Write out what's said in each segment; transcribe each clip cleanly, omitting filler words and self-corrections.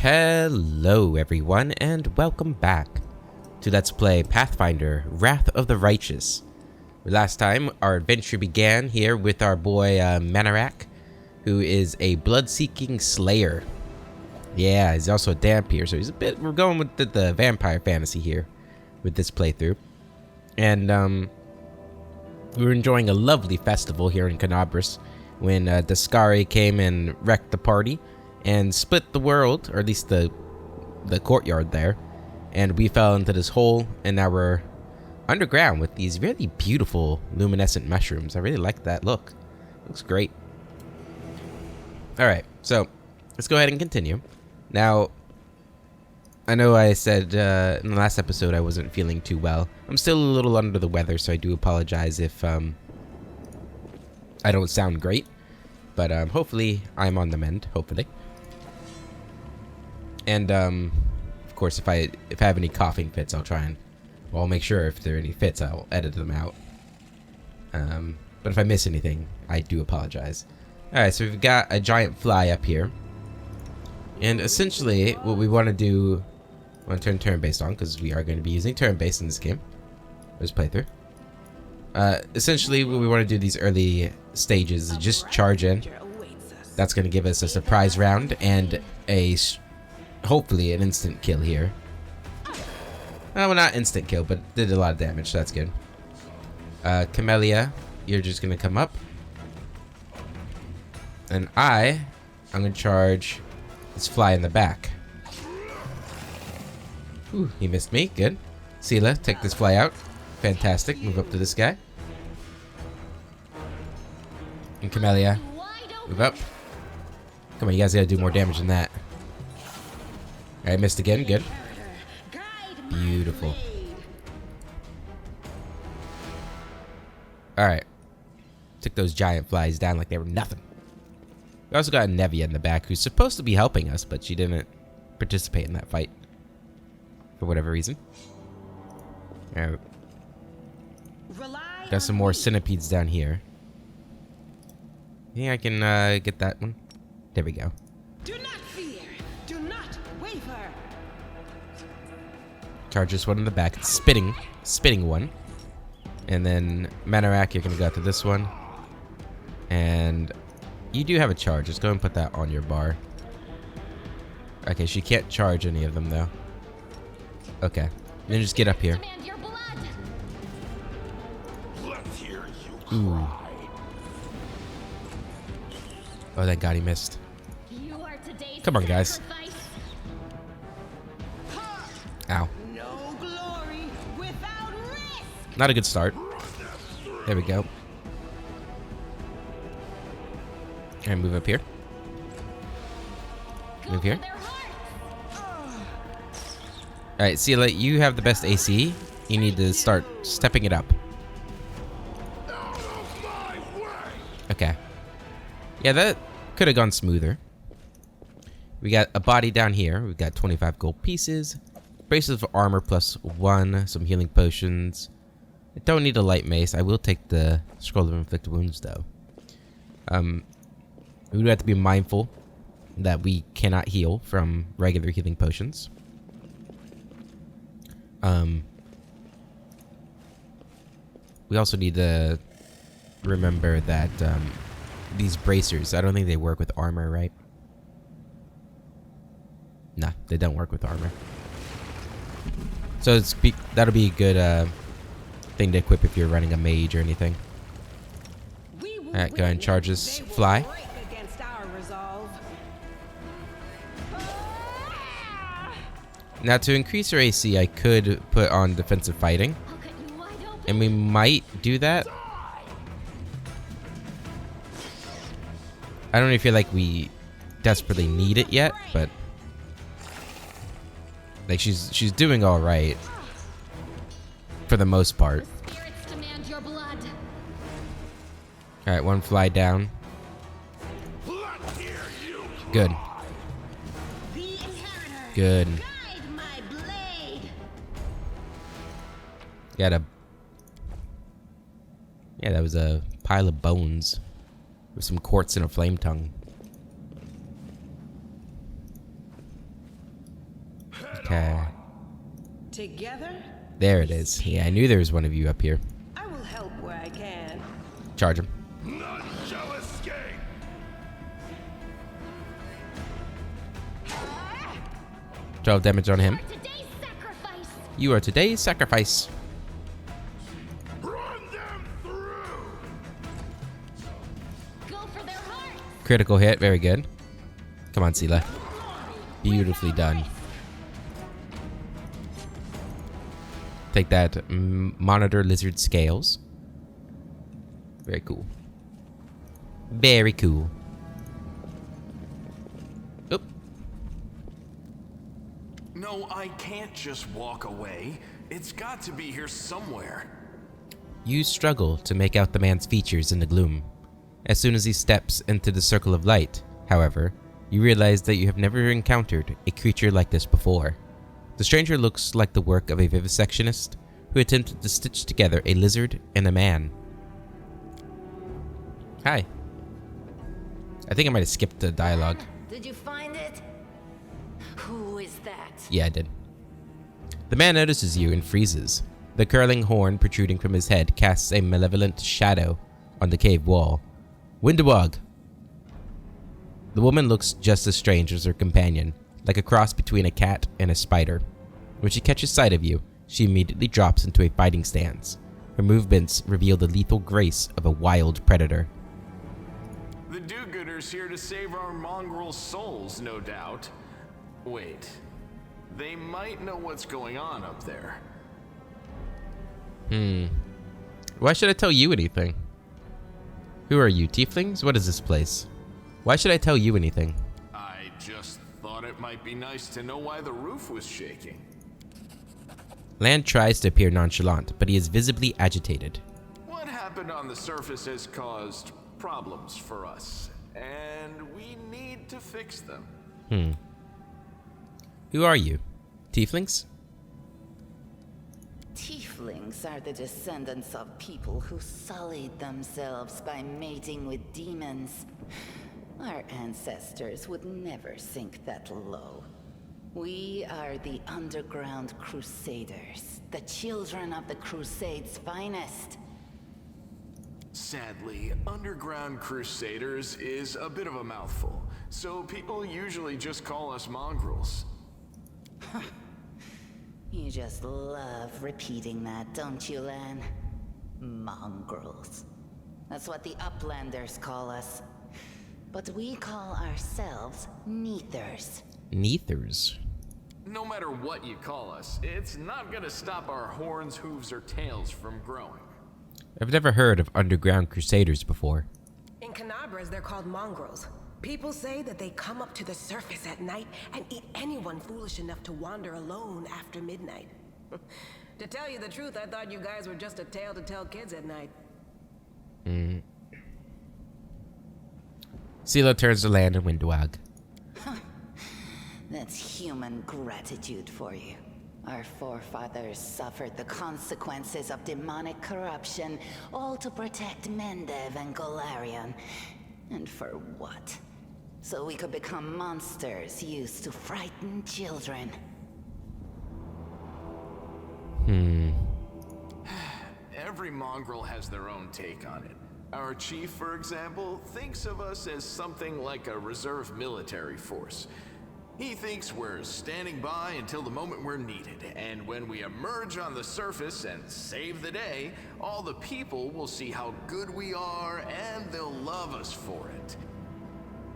Hello everyone and welcome back to Let's Play Pathfinder Wrath of the Righteous. Last time our adventure began here with our boy Manarak, who is a blood-seeking slayer. Yeah, he's also a Dhampir, so we're going with the vampire fantasy here with this playthrough. And we were enjoying a lovely festival here in Canabris when Dascari came and wrecked the party and split the world, or at least the courtyard there, and we fell into this hole, and now we're underground with these really beautiful luminescent mushrooms. I really like that look. Looks great. Alright, so let's go ahead and continue. Now, I know I said in the last episode I wasn't feeling too well. I'm still a little under the weather, so I do apologize if I don't sound great, but hopefully I'm on the mend, hopefully. And of course, if I have any coughing fits, I'll make sure if there are any fits, I'll edit them out. But if I miss anything, I do apologize. All right, so we've got a giant fly up here, and essentially, what we want to do, I want to turn turn-based on because we are going to be using turn-based in this game, this playthrough. Essentially, what we want to do these early stages is just charge in. That's going to give us a surprise round and hopefully an instant kill here. Well, not instant kill, but did a lot of damage, so that's good. Camellia, you're just gonna come up, and I'm gonna charge this fly in the back. Ooh, he missed me. Good. Sela, take this fly out. Fantastic. Move up to this guy. And Camellia, move up. Come on, you guys gotta do more damage than that. Alright, missed again. Good. Beautiful. Alright. Took those giant flies down like they were nothing. We also got Nevia in the back, who's supposed to be helping us, but she didn't participate in that fight. For whatever reason. Alright. Got some more centipedes down here. Yeah, I can get that one. There we go. Do not fear. Do not waver. Charge this one in the back. It's spitting one. And then Manarak, you're gonna go to this one. And you do have a charge. Just go and put that on your bar. Okay, she can't charge any of them though. Okay. Then just get up here. Ooh. Oh, thank God he missed. Come on, guys. Ow. Not a good start. There we go. And move up here. Move here. Alright, Sela, you have the best AC. You need to start stepping it up. Okay. Yeah, that could have gone smoother. We got a body down here. We've got 25 gold pieces. Braces of armor +1. Some healing potions. I don't need a light mace. I will take the Scroll of Inflicted Wounds, though. We do have to be mindful that we cannot heal from regular healing potions. We also need to remember that these bracers, I don't think they work with armor, right? Nah, they don't work with armor. So that'll be a good thing to equip if you're running a mage or anything. Alright, go ahead and charge this fly. Now, to increase our AC, I could put on defensive fighting. And we might do that. I don't feel like we desperately need it yet, but like she's doing all right for the most part. All right, one fly down. Good. Good. Yeah, that was a pile of bones with some quartz and a flame tongue. Okay. Together, There it is. Yeah, I knew there was one of you up here. I will help where I can. Charge him. None shall escape. 12 damage on him. Today's sacrifice. You are today's sacrifice. Run them through. Go for their hearts. Critical hit. Very good. Come on, Sela. Beautifully done. Take that. Monitor lizard scales. Very cool. Very cool. Oop. No, I can't just walk away. It's got to be here somewhere. You struggle to make out the man's features in the gloom. As soon as he steps into the circle of light, however, you realize that you have never encountered a creature like this before. The stranger looks like the work of a vivisectionist who attempted to stitch together a lizard and a man. Hi. I think I might have skipped the dialogue. Did you find it? Who is that? Yeah, I did. The man notices you and freezes. The curling horn protruding from his head casts a malevolent shadow on the cave wall. Windewog! The woman looks just as strange as her companion, like a cross between a cat and a spider. When she catches sight of you, she immediately drops into a fighting stance. Her movements reveal the lethal grace of a wild predator. The do-gooders here to save our mongrel souls, no doubt. Wait, they might know what's going on up there. Why should I tell you anything? Who are you, tieflings? What is this place? Why should I tell you anything? I just thought it might be nice to know why the roof was shaking. Land tries to appear nonchalant, but he is visibly agitated. What happened on the surface has caused problems for us, and we need to fix them. Who are you? Tieflings? Tieflings are the descendants of people who sullied themselves by mating with demons. Our ancestors would never sink that low. We are the Underground Crusaders, the children of the Crusades' finest. Sadly, Underground Crusaders is a bit of a mouthful, so people usually just call us mongrels. You just love repeating that, don't you, Lan? Mongrels. That's what the Uplanders call us. But we call ourselves Neathers. Neathers. No matter what you call us, it's not gonna stop our horns, hooves, or tails from growing. I've never heard of Underground Crusaders before. In Canabras, they're called mongrels. People say that they come up to the surface at night and eat anyone foolish enough to wander alone after midnight. To tell you the truth, I thought you guys were just a tale to tell kids at night. Sela turns to Land and Windewog. That's human gratitude for you. Our forefathers suffered the consequences of demonic corruption, all to protect Mendev and Golarion. And for what? So we could become monsters used to frighten children. Every mongrel has their own take on it. Our chief, for example, thinks of us as something like a reserve military force. He thinks we're standing by until the moment we're needed, and when we emerge on the surface and save the day, all the people will see how good we are and they'll love us for it.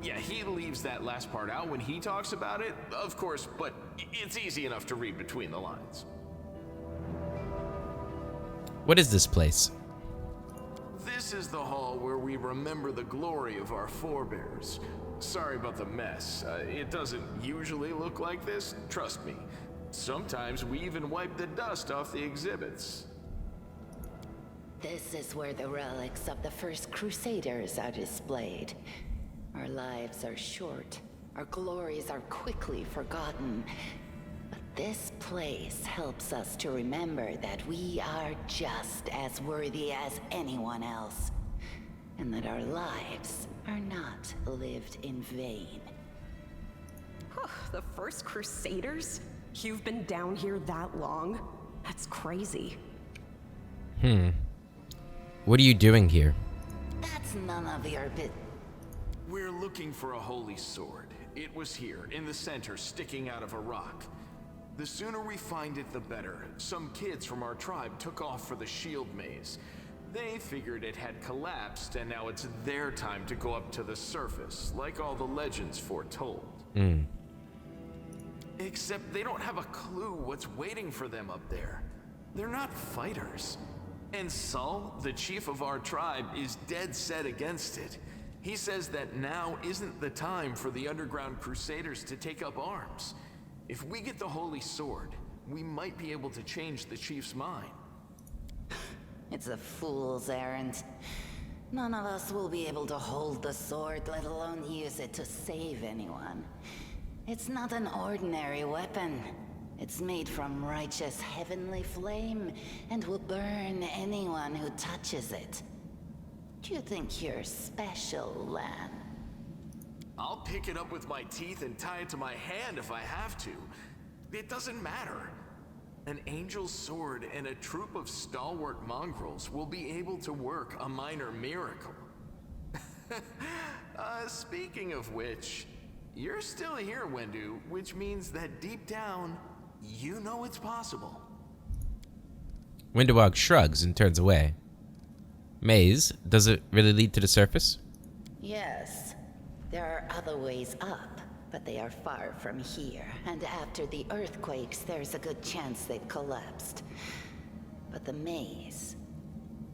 Yeah, he leaves that last part out when he talks about it, of course, but it's easy enough to read between the lines. What is this place? This is the hall where we remember the glory of our forebears. Sorry about the mess. It doesn't usually look like this, trust me. Sometimes we even wipe the dust off the exhibits. This is where the relics of the first Crusaders are displayed. Our lives are short. Our glories are quickly forgotten. But this place helps us to remember that we are just as worthy as anyone else. And that our lives are not lived in vain. The first Crusaders? You've been down here that long? That's crazy. What are you doing here? That's none of your bit. We're looking for a holy sword. It was here, in the center, sticking out of a rock. The sooner we find it, the better. Some kids from our tribe took off for the shield maze. They figured it had collapsed, and now it's their time to go up to the surface, like all the legends foretold. Except they don't have a clue what's waiting for them up there. They're not fighters. And Saul, the chief of our tribe, is dead set against it. He says that now isn't the time for the underground crusaders to take up arms. If we get the holy sword, we might be able to change the chief's mind. It's a fool's errand. None of us will be able to hold the sword, let alone use it to save anyone. It's not an ordinary weapon. It's made from righteous heavenly flame and will burn anyone who touches it. Do you think you're special, Lan? I'll pick it up with my teeth and tie it to my hand if I have to. It doesn't matter. An angel's sword and a troop of stalwart mongrels will be able to work a minor miracle. Speaking of which, you're still here, Wendu, which means that deep down, you know it's possible. Wendewog shrugs and turns away. Maze, does it really lead to the surface? Yes. There are other ways up, but they are far from here. And after the earthquakes, there's a good chance they've collapsed. But the maze...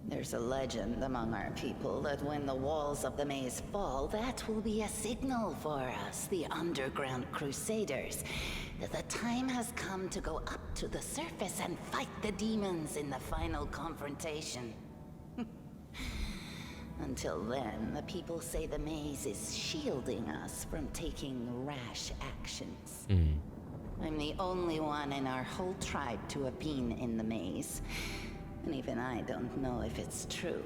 There's a legend among our people that when the walls of the maze fall, that will be a signal for us, the underground crusaders, that the time has come to go up to the surface and fight the demons in the final confrontation. Until then, the people say the maze is shielding us from taking rash actions. I'm the only one in our whole tribe to have been in the maze. And even I don't know if it's true.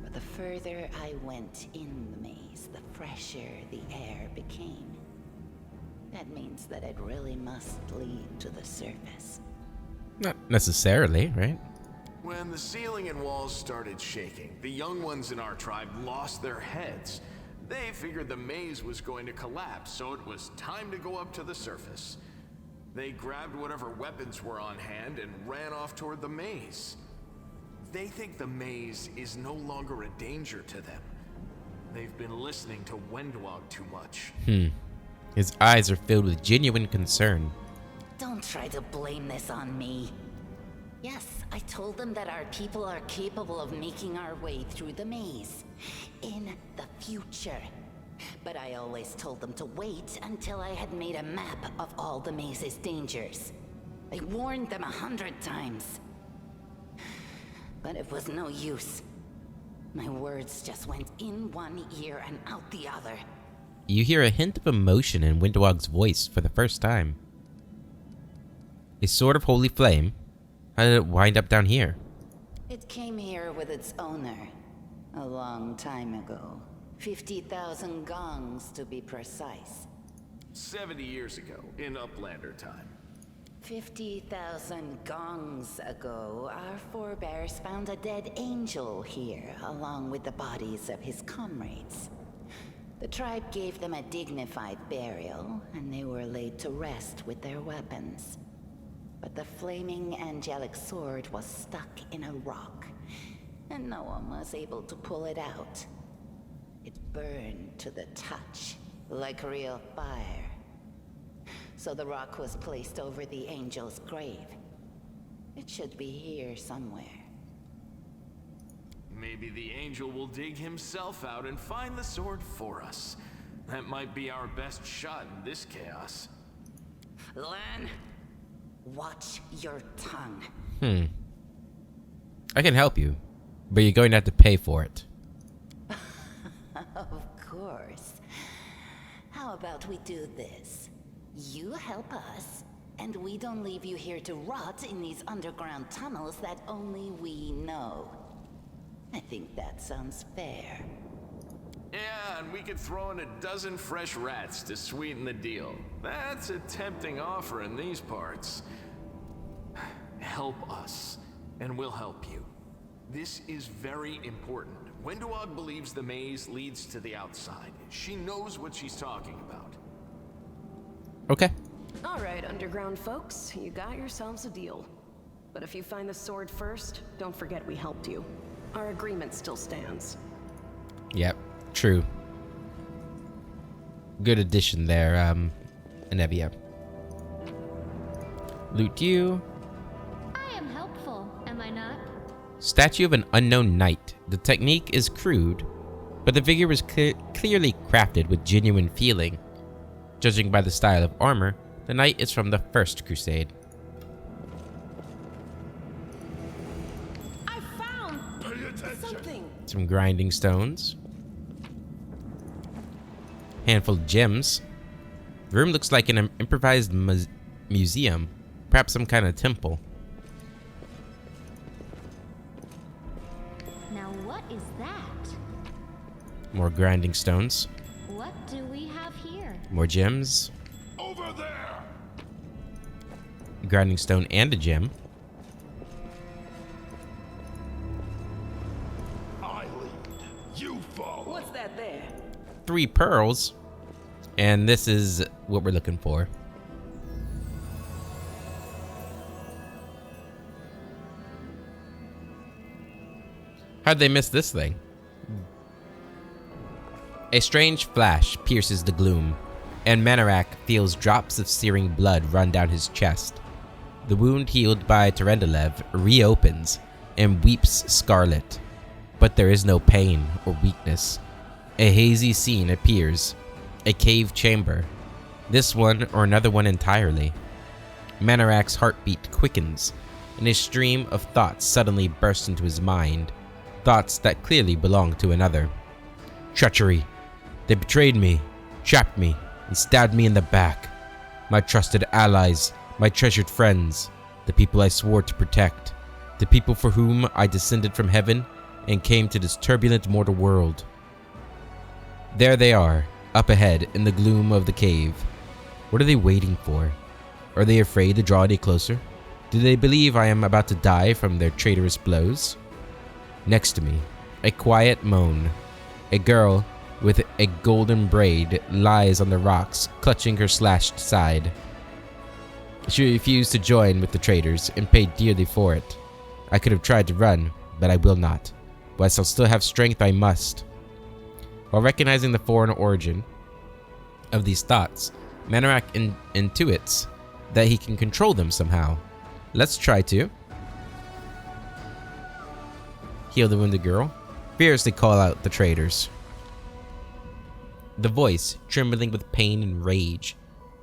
But the further I went in the maze, the fresher the air became. That means that it really must lead to the surface. Not necessarily, right? When the ceiling and walls started shaking, the young ones in our tribe lost their heads. They figured the maze was going to collapse, so it was time to go up to the surface. They grabbed whatever weapons were on hand and ran off toward the maze. They think the maze is no longer a danger to them. They've been listening to Wendewog too much. His eyes are filled with genuine concern. Don't try to blame this on me. Yes, I told them that our people are capable of making our way through the maze. In the future. But I always told them to wait until I had made a map of all the maze's dangers. I warned them 100 times. But it was no use. My words just went in one ear and out the other. You hear a hint of emotion in Wendewog's voice for the first time. A sword of holy flame? How did it wind up down here? It came here with its owner. A long time ago. 50,000 gongs, to be precise. 70 years ago, in Uplander time. 50,000 gongs ago, our forebears found a dead angel here, along with the bodies of his comrades. The tribe gave them a dignified burial, and they were laid to rest with their weapons. But the flaming angelic sword was stuck in a rock, and no one was able to pull it out. It burned to the touch, like real fire. So the rock was placed over the angel's grave. It should be here somewhere. Maybe the angel will dig himself out and find the sword for us. That might be our best shot in this chaos. Lan, watch your tongue. I can help you, but you're going to have to pay for it. Of course. How about we do this? You help us, and we don't leave you here to rot in these underground tunnels that only we know. I think that sounds fair. Yeah, and we could throw in a dozen fresh rats to sweeten the deal. That's a tempting offer in these parts. Help us, and we'll help you. This is very important. Wenduog believes the maze leads to the outside. She knows what she's talking about. Okay. All right, underground folks, you got yourselves a deal. But if you find the sword first, don't forget we helped you. Our agreement still stands. Yep. True. Good addition there, Anevia. Loot you. I am helpful, am I not? Statue of an unknown knight. The technique is crude, but the figure was clearly crafted with genuine feeling. Judging by the style of armor, the knight is from the First Crusade. I found something. Some grinding stones. Handful of gems. The room looks like an improvised museum, perhaps some kind of temple. Now what is that? More grinding stones. What do we have here? More gems. Over there! Grinding stone and a gem. I lead. You follow. What's that there? 3 pearls. And this is what we're looking for. How'd they miss this thing? A strange flash pierces the gloom, and Manarak feels drops of searing blood run down his chest. The wound healed by Terendelev reopens and weeps scarlet, but there is no pain or weakness. A hazy scene appears, a cave chamber, this one or another one entirely. Manarak's heartbeat quickens, and a stream of thoughts suddenly bursts into his mind, thoughts that clearly belong to another. Treachery. They betrayed me, trapped me, and stabbed me in the back. My trusted allies, my treasured friends, the people I swore to protect, the people for whom I descended from heaven and came to this turbulent mortal world. There they are, up ahead in the gloom of the cave. What are they waiting for? Are they afraid to draw any closer? Do they believe I am about to die from their traitorous blows? Next to me, a quiet moan. A girl with a golden braid lies on the rocks, clutching her slashed side. She refused to join with the traitors and paid dearly for it. I could have tried to run, but I will not. Whilst I'll still have strength, I must. While recognizing the foreign origin of these thoughts, Manarak intuits that he can control them somehow. Let's try to. Heal the wounded girl. Fiercely call out the traitors. The voice, trembling with pain and rage,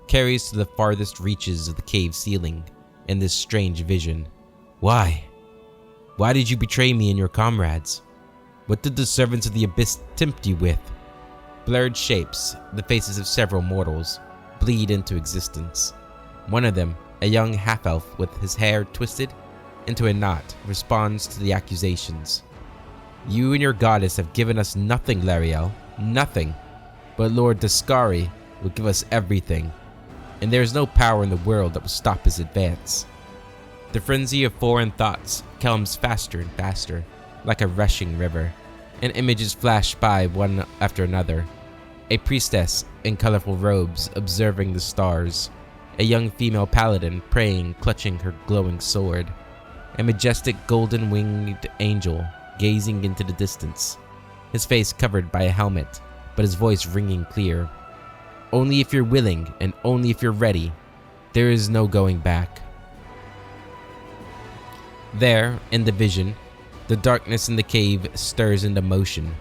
carries to the farthest reaches of the cave ceiling in this strange vision. Why? Why did you betray me and your comrades? What did the servants of the Abyss tempt you with? Blurred shapes, the faces of several mortals, bleed into existence. One of them, a young half-elf with his hair twisted into a knot, responds to the accusations. You and your goddess have given us nothing, Lariel, nothing. But Lord Dascari will give us everything, and there is no power in the world that will stop his advance. The frenzy of foreign thoughts comes faster and faster, like a rushing river, and images flash by one after another. A priestess in colorful robes observing the stars, a young female paladin praying, clutching her glowing sword, a majestic golden-winged angel gazing into the distance, his face covered by a helmet, but his voice ringing clear. Only if you're willing, and only if you're ready, there is no going back. There, in the vision, the darkness in the cave stirs into motion.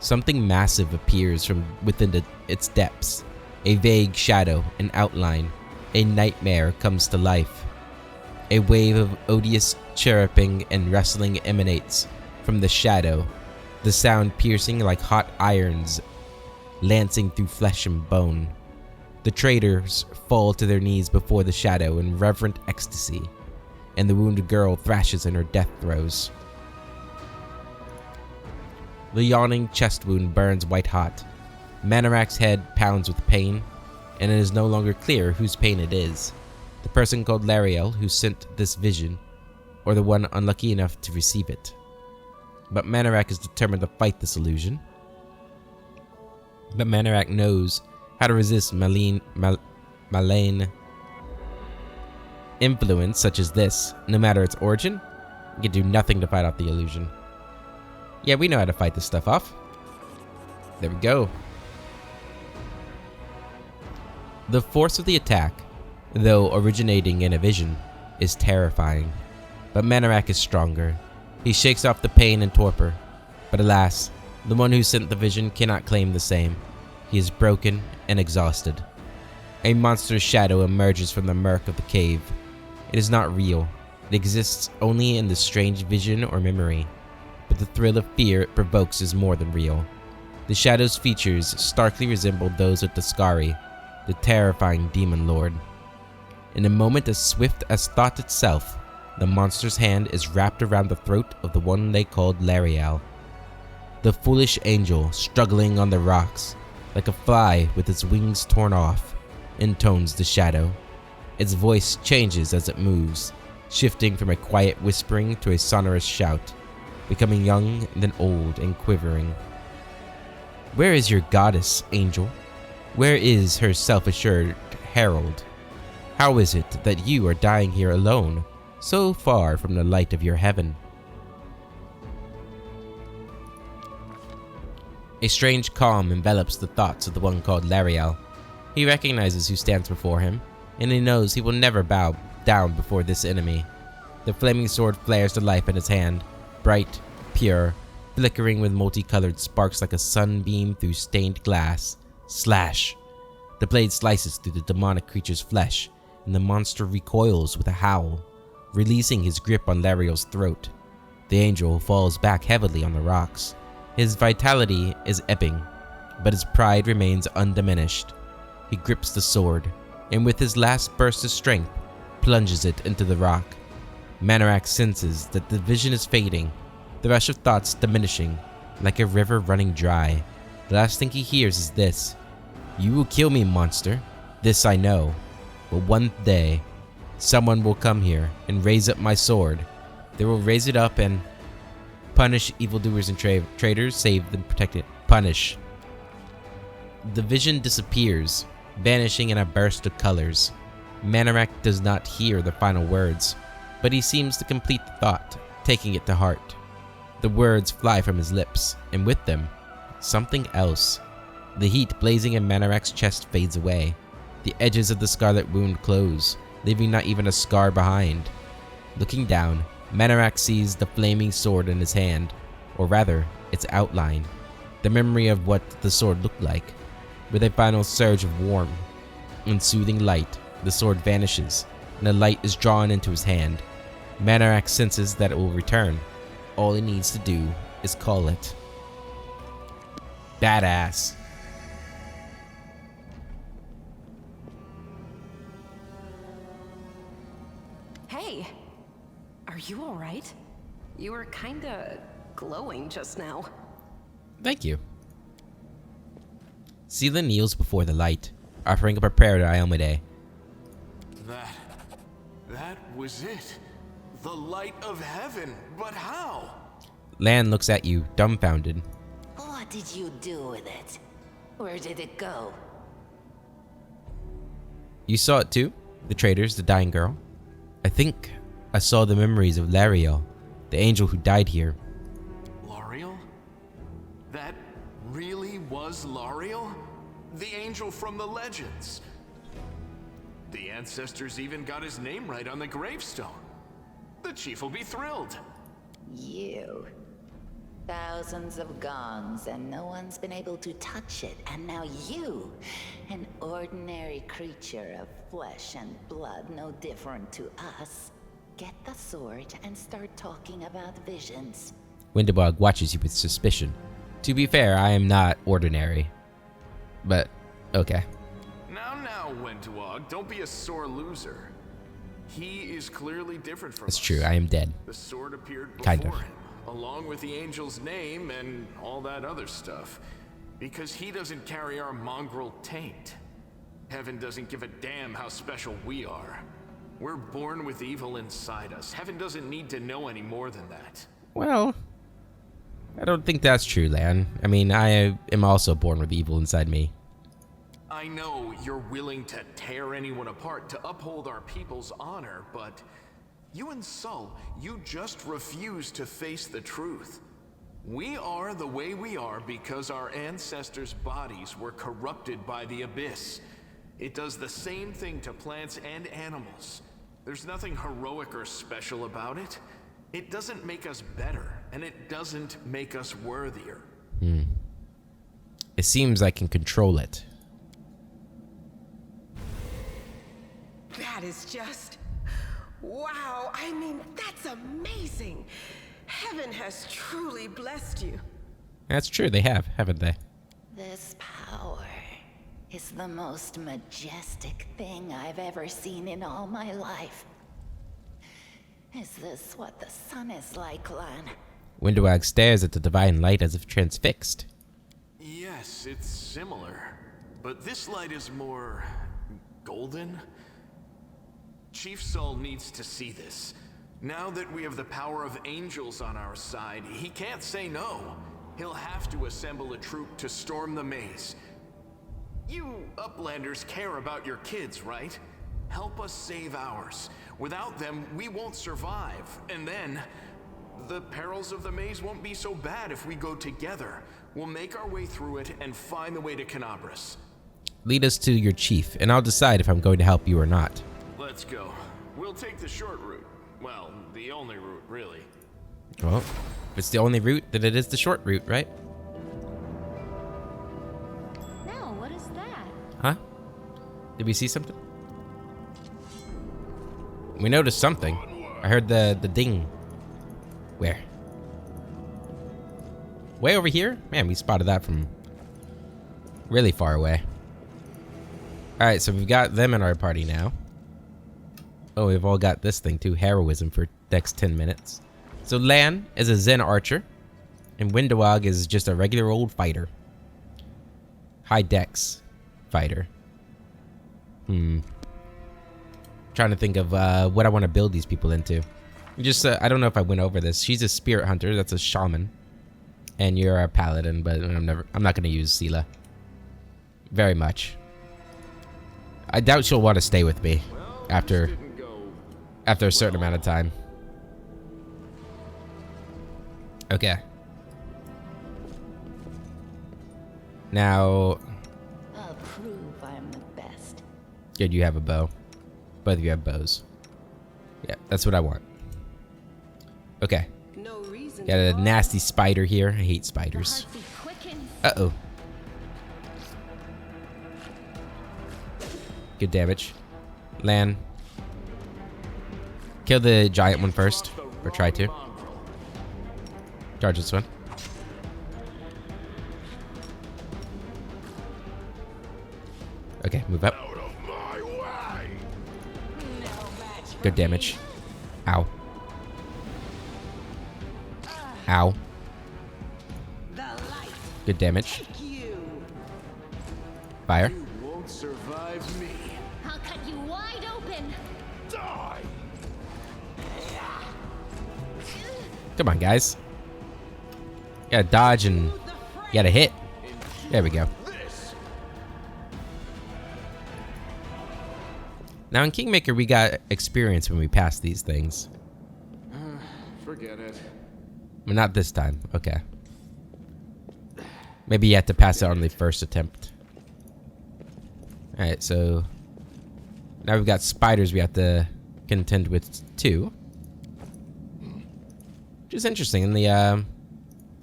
Something massive appears from within its depths. A vague shadow, an outline, a nightmare comes to life. A wave of odious chirruping and rustling emanates from the shadow, the sound piercing like hot irons, lancing through flesh and bone. The traitors fall to their knees before the shadow in reverent ecstasy, and the wounded girl thrashes in her death throes. The yawning chest wound burns white hot. Manarak's head pounds with pain, and it is no longer clear whose pain it is. The person called Lariel who sent this vision, or the one unlucky enough to receive it. But Manarak is determined to fight this illusion. But Manarak knows how to resist malign influence such as this. No matter its origin, you can do nothing to fight off the illusion. Yeah, we know how to fight this stuff off. There we go. The force of the attack, though originating in a vision, is terrifying. But Manarak is stronger. He shakes off the pain and torpor. But alas, the one who sent the vision cannot claim the same. He is broken and exhausted. A monstrous shadow emerges from the murk of the cave. It is not real. It exists only in the strange vision or memory. But the thrill of fear it provokes is more than real. The shadow's features starkly resemble those of Daskari, the terrifying demon lord. In a moment as swift as thought itself, the monster's hand is wrapped around the throat of the one they called Lariel. The foolish angel, struggling on the rocks, like a fly with its wings torn off, intones the shadow. Its voice changes as it moves, shifting from a quiet whispering to a sonorous shout, becoming young, then old and quivering. Where is your goddess, angel? Where is her self-assured herald? How is it that you are dying here alone, so far from the light of your heaven? A strange calm envelops the thoughts of the one called Lariel. He recognizes who stands before him, and he knows he will never bow down before this enemy. The flaming sword flares to life in his hand, bright, pure, flickering with multicolored sparks like a sunbeam through stained glass. Slash! The blade slices through the demonic creature's flesh, and the monster recoils with a howl, releasing his grip on Lariel's throat. The angel falls back heavily on the rocks. His vitality is ebbing, but his pride remains undiminished. He grips the sword, and with his last burst of strength, plunges it into the rock. Manarak senses that the vision is fading, the rush of thoughts diminishing, like a river running dry. The last thing he hears is this: "You will kill me, monster. This I know. But one day, someone will come here and raise up my sword. They will raise it up and punish evildoers and traitors, save them, protect it. Punish." The vision disappears, vanishing in a burst of colors. Manarak does not hear the final words, but he seems to complete the thought, taking it to heart. The words fly from his lips, and with them, something else. The heat blazing in Manarak's chest fades away. The edges of the scarlet wound close, leaving not even a scar behind. Looking down, Manarak sees the flaming sword in his hand, or rather, its outline, the memory of what the sword looked like. With a final surge of warm and soothing light, the sword vanishes, and the light is drawn into his hand. Manarak senses that it will return. All he needs to do is call it. Badass. Hey! Are you alright? You were kinda glowing just now. Thank you. Seelan kneels before the light, offering up a prayer to Iomedae. That was it. The light of heaven. But how? Lan looks at you, dumbfounded. What did you do with it? Where did it go? You saw it too? The traitors, the dying girl? I think I saw the memories of Lariel, the angel who died here. Lariel? That really was Lariel? The angel from the legends. The ancestors even got his name right on the gravestone. The chief will be thrilled. You. Thousands of gongs and no one's been able to touch it. And now you, an ordinary creature of flesh and blood, no different to us, get the sword and start talking about visions. Windebog watches you with suspicion. To be fair, I am not ordinary. But, okay. Now, Windewog, don't be a sore loser. He is clearly different from That's us. true, I am dead. The sword appeared before Kind of. him, along with the angel's name and all that other stuff. Because he doesn't carry our mongrel taint. Heaven doesn't give a damn how special we are. We're born with evil inside us. Heaven doesn't need to know any more than that. Well, I don't think that's true, Lan. I mean, I am also born with evil inside me. I know you're willing to tear anyone apart to uphold our people's honor, but you and Sol, you just refuse to face the truth. We are the way we are because our ancestors' bodies were corrupted by the Abyss. It does the same thing to plants and animals. There's nothing heroic or special about it. It doesn't make us better, and it doesn't make us worthier. It seems I can control it. That is just... wow, I mean, that's amazing. Heaven has truly blessed you. That's true, they have, haven't they? This power is the most majestic thing I've ever seen in all my life. Is this what the sun is like, Lan? Windowag stares at the divine light as if transfixed. Yes, it's similar. But this light is more... golden? Chief Sol needs to see this. Now that we have the power of angels on our side, he can't say no. He'll have to assemble a troop to storm the maze. You Uplanders care about your kids, right? Help us save ours. Without them, we won't survive. And then, the perils of the maze won't be so bad if we go together. We'll make our way through it and find the way to Kenabres. Lead us to your chief, and I'll decide if I'm going to help you or not. Let's go. We'll take the short route. Well, the only route, really. Well, if it's the only route, then it is the short route, right? No, what is that? Huh? Did we see something? We noticed something. I heard the ding. Where? Way over here? Man, we spotted that from really far away. Alright, so we've got them in our party now. Oh, we've all got this thing too. Heroism for next 10 minutes. So Lan is a Zen archer. And Windowag is just a regular old fighter. High dex fighter. Trying to think of what I want to build these people into. Just I don't know if I went over this. She's a spirit hunter. That's a shaman. And you're a paladin, but I'm not going to use Seele very much. I doubt she'll want to stay with me after a certain amount of time. Okay. Now, I'll prove I'm the best. good, you have a bow. Both of you have bows. Yeah, that's what I want. Okay. No reason Got a nasty spider here. I hate spiders. Heartbeat quickens. Uh-oh. Good damage. Lan. Kill the giant one first. Or try to. Charge this one. Okay, move up. Good damage. Ow. Ow. Good damage. Fire. You won't survive me. I'll cut you wide open. Die! Come on, guys. You gotta dodge and you gotta hit. There we go. Now in Kingmaker, we got experience when we pass these things. Forget it. But not this time. Okay. Maybe you have to pass it on the first attempt. Alright, so... now we've got spiders we have to contend with too. Which is interesting. In the,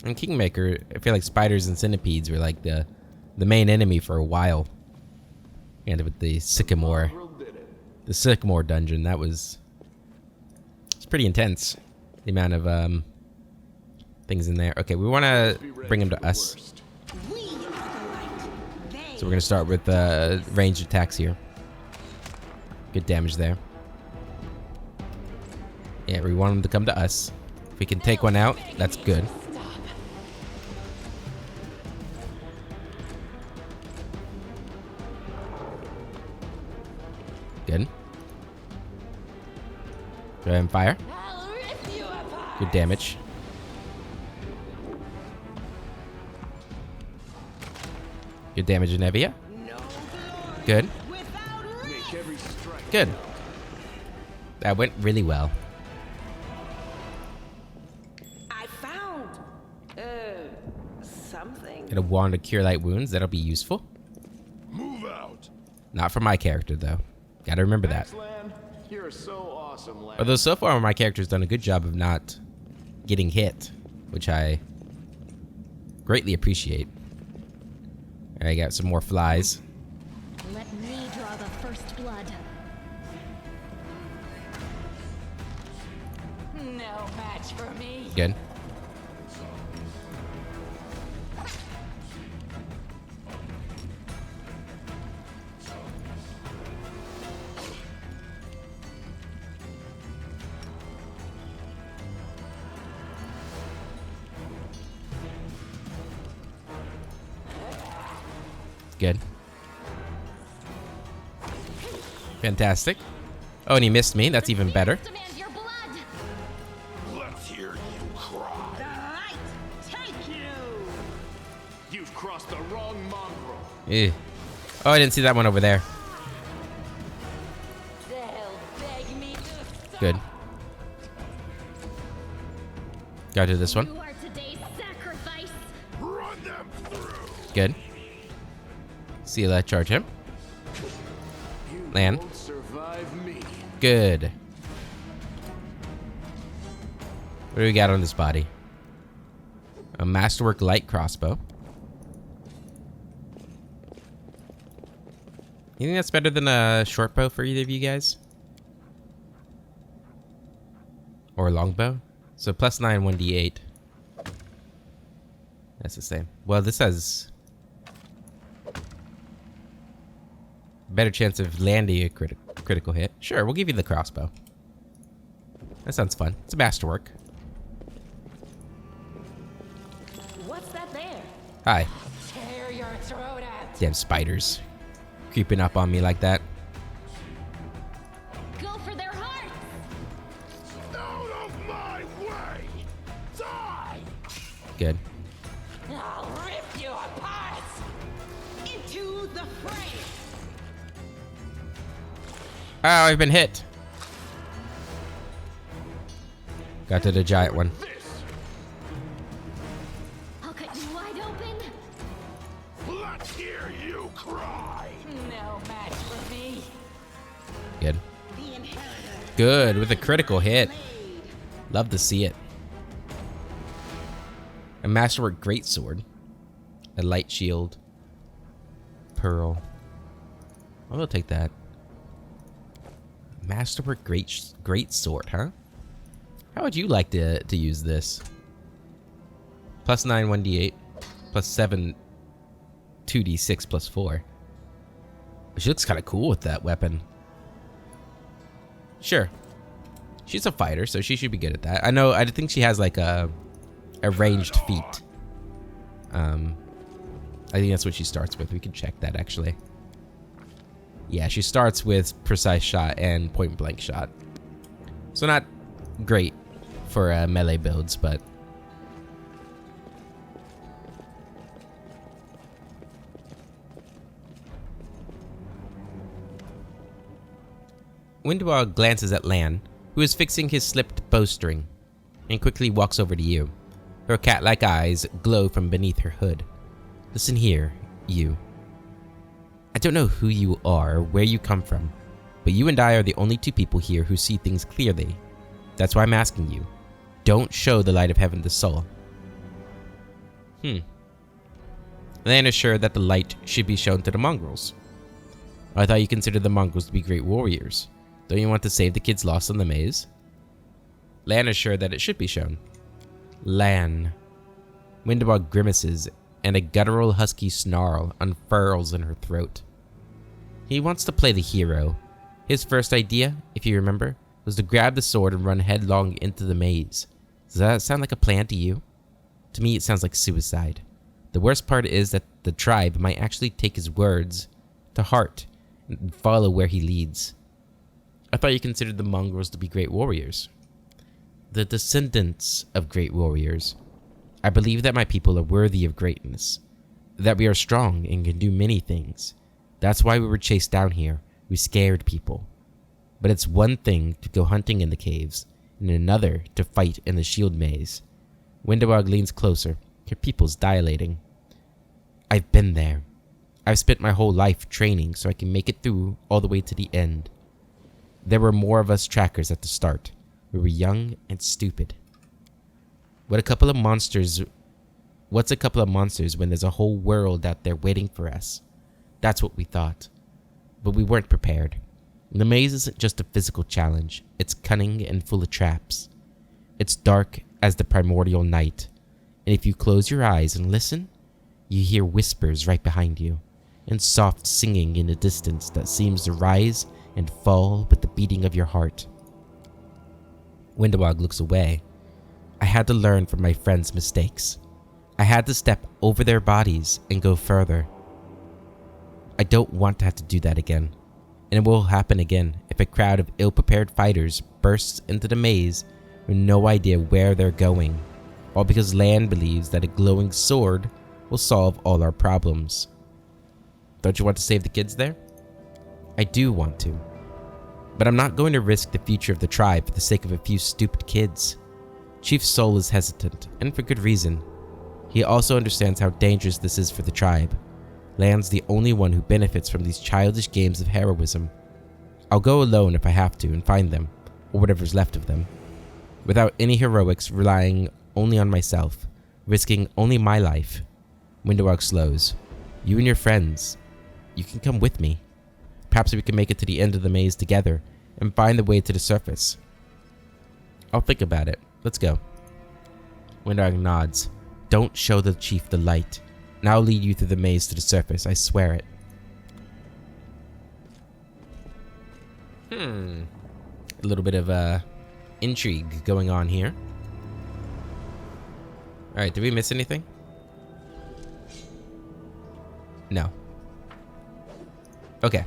in Kingmaker, I feel like spiders and centipedes were like the main enemy for a while. And with the Sycamore... the Sycamore dungeon, that was... it's pretty intense. The amount of, things in there. Okay, we want to bring him to us. So we're going to start with ranged attacks here. Good damage there. Yeah, we want him to come to us. If we can take one out, that's good. Good. Go ahead and fire. Good damage. Good damage in Evia. Good. Good. That went really well. I found something. Get a wand to cure light wounds. That'll be useful. Move out. Not for my character though. Gotta remember that. Lan, you're so awesome, Lan. Although so far my character's done a good job of not getting hit, which I greatly appreciate. I got some more flies. Let me draw the first blood. No match for me. Good. Good. Fantastic. Oh, and he missed me. That's even better. Demand your blood. Let's hear you cry. Take you. You've crossed the wrong mongrel. Eh. Oh, I didn't see that one over there. They'll beg me to stop. Good. Got to this one. You are today's sacrifice. Run them through. Good. Sela, charge him. You Lan. won't survive me. Good. What do we got on this body? A masterwork light crossbow. You think that's better than a short bow for either of you guys? Or a longbow? So +9, 1d8. That's the same. Well, this has better chance of landing a critical hit. Sure, we'll give you the crossbow. That sounds fun. It's a masterwork. What's that there? Hi. Tear your throat out. Damn spiders. Creeping up on me like that. Go for their hearts. Out of my way. Die. Good. I'll rip you apart. Into the fray. Oh, I've been hit. Got to the giant one. This. I'll cut you wide open. Let's hear you cry. No match for me. Good. Good, with a critical hit. Love to see it. A masterwork greatsword. A light shield. Pearl. I will take that. Masterwork greatsword, huh? How would you like to use this? +9, 1d8. +7, 2d6 +4. She looks kind of cool with that weapon. Sure. She's a fighter, so she should be good at that. I think she has like a ranged feat. I think that's what she starts with. We can check that actually. Yeah, she starts with precise shot and point blank shot. So not great for melee builds, but Windwall glances at Lan, who is fixing his slipped bowstring, and quickly walks over to you. Her cat-like eyes glow from beneath her hood. Listen here, you. I don't know who you are or where you come from, but you and I are the only two people here who see things clearly. That's why I'm asking you. Don't show the light of heaven to Sol. Lan is sure that the light should be shown to the mongrels. I thought you considered the mongrels to be great warriors. Don't you want to save the kids lost in the maze? Lan is sure that it should be shown. Lan. Windwall grimaces, and a guttural husky snarl unfurls in her throat. He wants to play the hero. His first idea, if you remember, was to grab the sword and run headlong into the maze. It's Does that sound like a plan to you? To me, it sounds like suicide. The worst part is that the tribe might actually take his words to heart and follow where he leads. I thought you considered the mongrels to be great warriors. The descendants of great warriors. I believe that my people are worthy of greatness, that we are strong and can do many things. That's why we were chased down here. We scared people. But it's one thing to go hunting in the caves, and another to fight in the shield maze. Windowag leans closer, her pupils dilating. I've been there. I've spent my whole life training so I can make it through all the way to the end. There were more of us trackers at the start. We were young and stupid. What's a couple of monsters when there's a whole world out there waiting for us? That's what we thought. But we weren't prepared. The maze isn't just a physical challenge. It's cunning and full of traps. It's dark as the primordial night. And if you close your eyes and listen, you hear whispers right behind you, and soft singing in the distance that seems to rise and fall with the beating of your heart. Windowag looks away. I had to learn from my friends' mistakes. I had to step over their bodies and go further. I don't want to have to do that again. And it will happen again if a crowd of ill-prepared fighters bursts into the maze with no idea where they're going, all because Lan believes that a glowing sword will solve all our problems. Don't you want to save the kids there? I do want to. But I'm not going to risk the future of the tribe for the sake of a few stupid kids. Chief Sol is hesitant, and for good reason. He also understands how dangerous this is for the tribe. Lan's the only one who benefits from these childish games of heroism. I'll go alone if I have to and find them, or whatever's left of them. Without any heroics, relying only on myself, risking only my life. Windowag slows. You and your friends, you can come with me. Perhaps we can make it to the end of the maze together and find the way to the surface. I'll think about it. Let's go. Windowag nods. Don't show the chief the light. And I'll lead you through the maze to the surface, I swear it. A little bit of intrigue going on here. Alright, did we miss anything? No. Okay.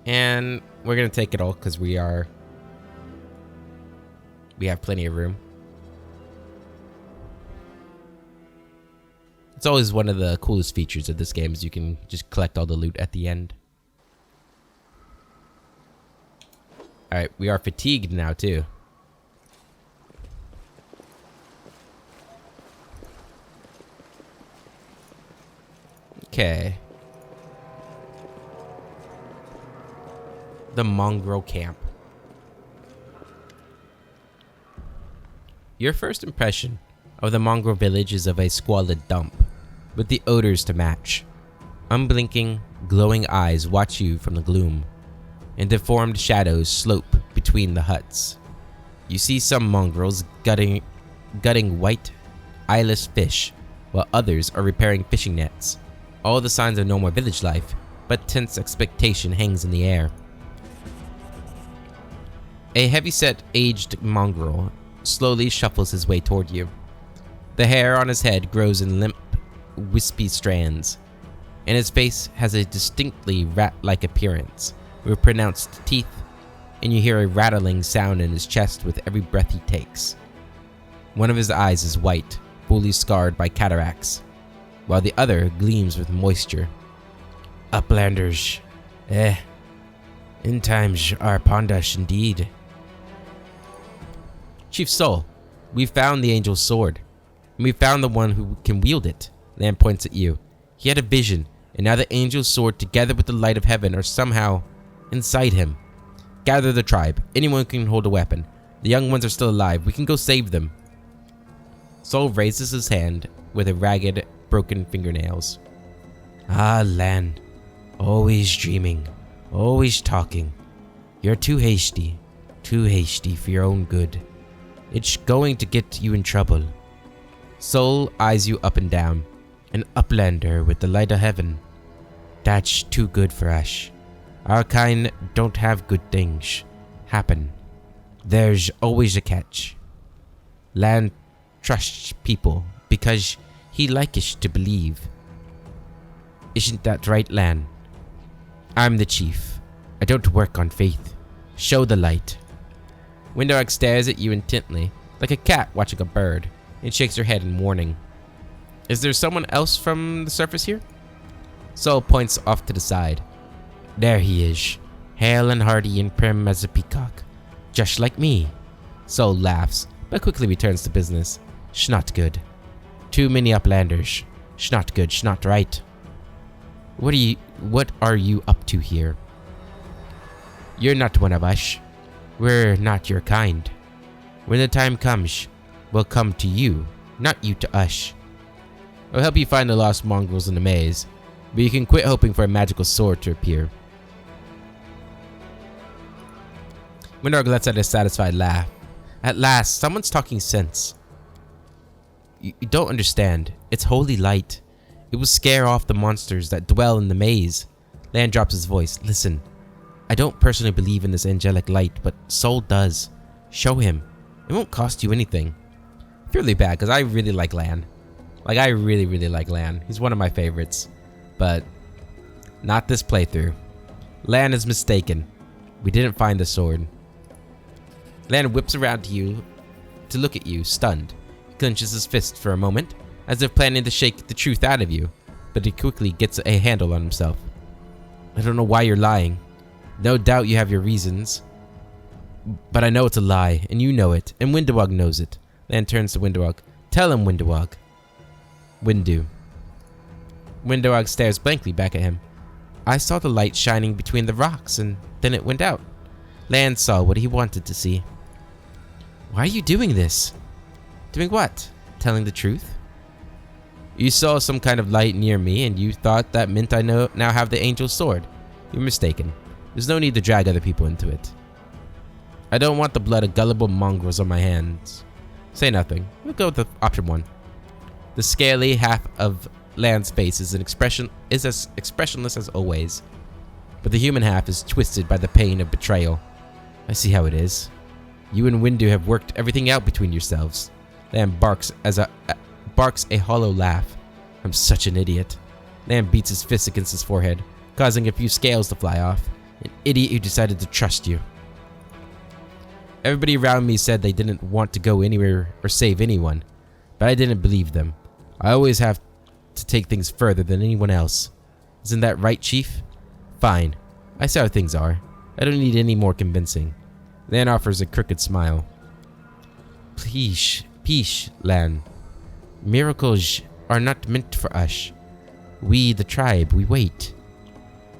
And we're gonna take it all because we have plenty of room. It's always one of the coolest features of this game is you can just collect all the loot at the end. Alright, we are fatigued now too. Okay. The mongrel camp. Your first impression of the mongrel village is of a squalid dump, with the odors to match. Unblinking, glowing eyes watch you from the gloom, and deformed shadows slope between the huts. You see some mongrels gutting white, eyeless fish, while others are repairing fishing nets. All the signs of normal village life, but tense expectation hangs in the air. A heavy-set, aged mongrel slowly shuffles his way toward you. The hair on his head grows in limp, wispy strands, and his face has a distinctly rat-like appearance, with pronounced teeth, and you hear a rattling sound in his chest with every breath he takes. One of his eyes is white, fully scarred by cataracts, while the other gleams with moisture. Uplanders. In times are Pondash indeed. Chief Sol, we found the angel's sword. And we found the one who can wield it. Lan points at you. He had a vision, and now the angel's sword together with the light of heaven are somehow inside him. Gather the tribe. Anyone can hold a weapon. The young ones are still alive. We can go save them. Sol raises his hand with a ragged, broken fingernails. Ah, Lan. Always dreaming. Always talking. You're too hasty for your own good. It's going to get you in trouble. Sol eyes you up and down. An uplander with the light of heaven. That's too good for us. Our kind don't have good things happen. There's always a catch. Lan trusts people because he likes to believe. Isn't that right, Lan? I'm the chief. I don't work on faith. Show the light. Windowag stares at you intently, like a cat watching a bird, and shakes her head in warning. Is there someone else from the surface here? Sol points off to the side. There he is, hale and hearty and prim as a peacock. Just like me. Sol laughs, but quickly returns to business. Not good. Too many uplanders. Not good, not right. What are you up to here? You're not one of us. We're not your kind. When the time comes, we'll come to you, not you to us. I'll help you find the lost mongrels in the maze, but you can quit hoping for a magical sword to appear. Windowag lets out a satisfied laugh. At last, someone's talking sense. You don't understand. It's holy light. It will scare off the monsters that dwell in the maze. Lan drops his voice. Listen, I don't personally believe in this angelic light, but Sol does. Show him. It won't cost you anything. I feel really bad because I really like Lan. Like, I really, really like Lan. He's one of my favorites. But not this playthrough. Lan is mistaken. We didn't find the sword. Lan whips around to you to look at you, stunned. He clenches his fist for a moment, as if planning to shake the truth out of you, but he quickly gets a handle on himself. I don't know why you're lying. No doubt you have your reasons. But I know it's a lie, and you know it, and Windowag knows it. Lan turns to Windowag. Tell him, Windowag. Windu. Windowag stares blankly back at him. I saw the light shining between the rocks, and then it went out. Lan saw what he wanted to see. Why are you doing this? Doing what? Telling the truth? You saw some kind of light near me, and you thought that meant I now have the Angel Sword. You're mistaken. There's no need to drag other people into it. I don't want the blood of gullible mongrels on my hands. Say nothing. We'll go with the option 1. The scaly half of Lan's face is as expressionless as always, but the human half is twisted by the pain of betrayal. I see how it is. You and Windu have worked everything out between yourselves. Lan barks a hollow laugh. I'm such an idiot. Lan beats his fist against his forehead, causing a few scales to fly off. An idiot who decided to trust you. Everybody around me said they didn't want to go anywhere or save anyone, but I didn't believe them. I always have to take things further than anyone else. Isn't that right, Chief? Fine. I see how things are. I don't need any more convincing. Lan offers a crooked smile. Please, Lan. Miracles are not meant for us. We, the tribe, we wait.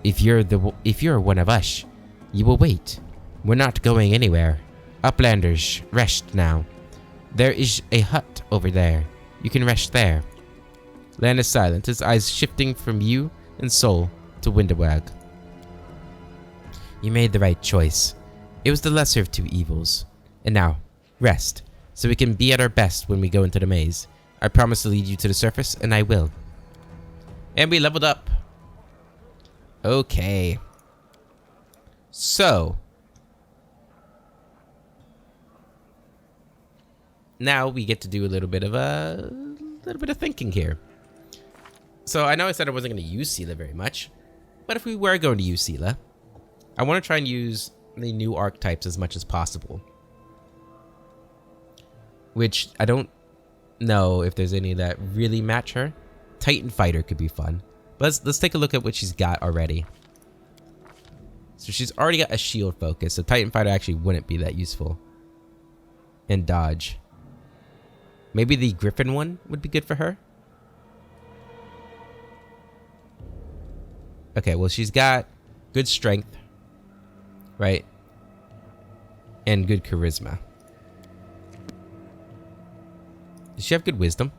If you're one of us, you will wait. We're not going anywhere. Uplanders, rest now. There is a hut over there. You can rest there. Lan is silent, his eyes shifting from you and Sol to Windowag. You made the right choice. It was the lesser of two evils. And now, rest, so we can be at our best when we go into the maze. I promise to lead you to the surface, and I will. And we leveled up. Okay. So, now we get to do a little bit of thinking here. So I know I said I wasn't going to use Seelah very much, but if we were going to use Seelah, I want to try and use the new archetypes as much as possible. Which I don't know if there's any that really match her. Titan Fighter could be fun. But let's take a look at what she's got already. So she's already got a shield focus, so Titan Fighter actually wouldn't be that useful. And dodge. Maybe the Griffin one would be good for her. Okay, well, she's got good strength, right? And good charisma. Does she have good wisdom?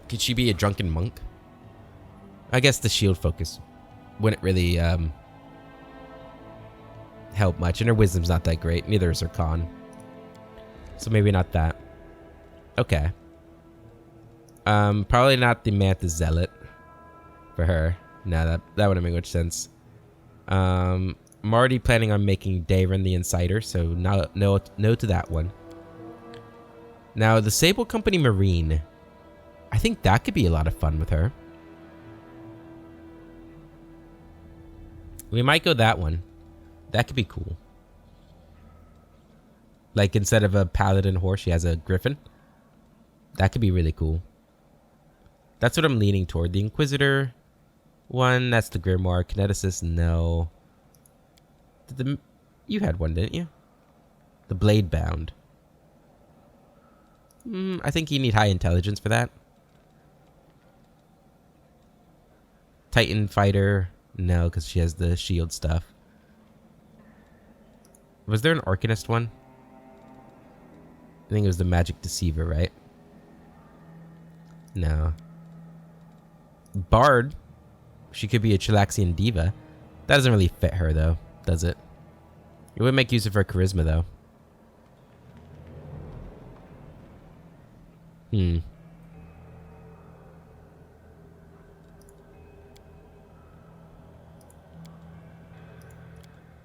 Could she be a drunken monk? I guess the shield focus wouldn't really help much, and her wisdom's not that great. Neither is her con. So maybe not that. Okay. Probably not the Mantha Zealot for her. No, that wouldn't make much sense. I'm already planning on making Daeron the Inciter, so no to that one. Now, the Sable Company Marine. I think that could be a lot of fun with her. We might go that one. That could be cool. Like, instead of a paladin horse, she has a griffin. That could be really cool. That's what I'm leaning toward. The Inquisitor one, that's the Grimoire. Kineticist, no. You had one, didn't you? The Blade Bound. I think you need high intelligence for that. Titan Fighter, no, because she has the shield stuff. Was there an Arcanist one? I think it was the Magic Deceiver, right? No. Bard. She could be a Chilaxian Diva. That doesn't really fit her, though, does it? It would make use of her charisma, though. The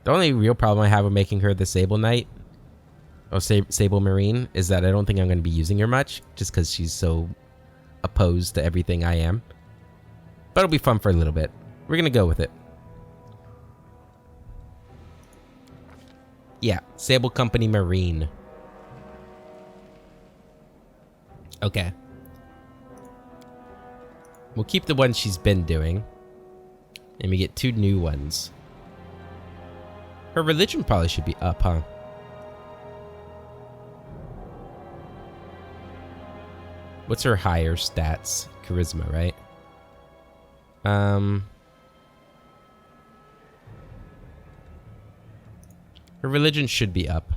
only real problem I have with making her the Sable Knight, or Sable Marine, is that I don't think I'm going to be using her much, just because she's so opposed to everything I am. But it'll be fun for a little bit. We're going to go with it. Yeah, Sable Company Marine. Okay. We'll keep the one she's been doing. And we get 2 new ones. Her religion probably should be up, huh? What's her higher stats? Charisma, right? Her religion should be up.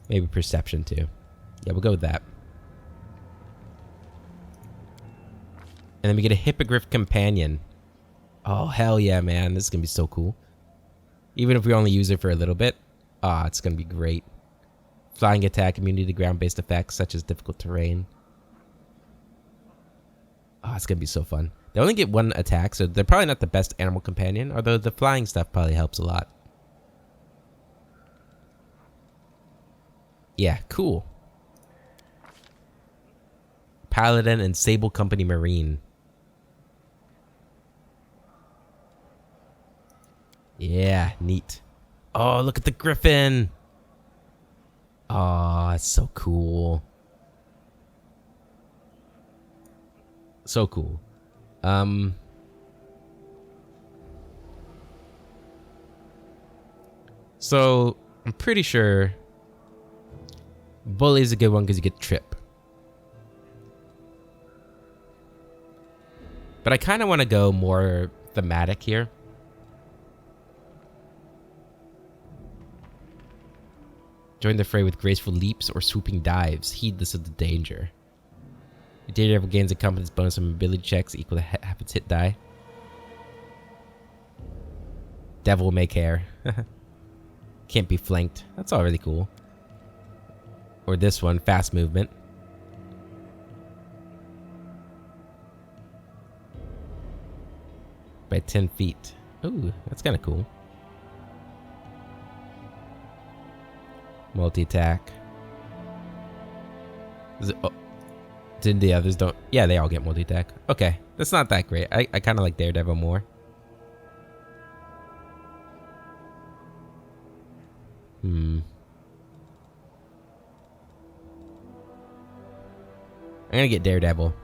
Maybe perception too. Yeah, we'll go with that. And then we get a Hippogriff Companion. Oh, hell yeah, man. This is going to be so cool. Even if we only use it for a little bit. Ah, it's going to be great. Flying attack, immunity to ground-based effects, such as difficult terrain. Oh, it's going to be so fun. They only get 1 attack, so they're probably not the best animal companion, although the flying stuff probably helps a lot. Yeah, cool. Paladin and Sable Company Marine. Yeah, neat. Oh, look at the griffin. Oh, it's so cool. So cool. So, I'm pretty sure Bully is a good one because you get Trip. But I kind of want to go more thematic here. Join the fray with graceful leaps or swooping dives, heedless of the danger. Your Daredevil gains a competence bonus on mobility checks equal to half its hit die. Devil may care. Can't be flanked. That's all really cool. Or this one, fast movement. By 10 feet. Ooh, that's kind of cool. Multi-attack. Oh, did the others don't? Yeah, they all get multi-attack. Okay, that's not that great. I kind of like Daredevil more. I'm gonna get Daredevil.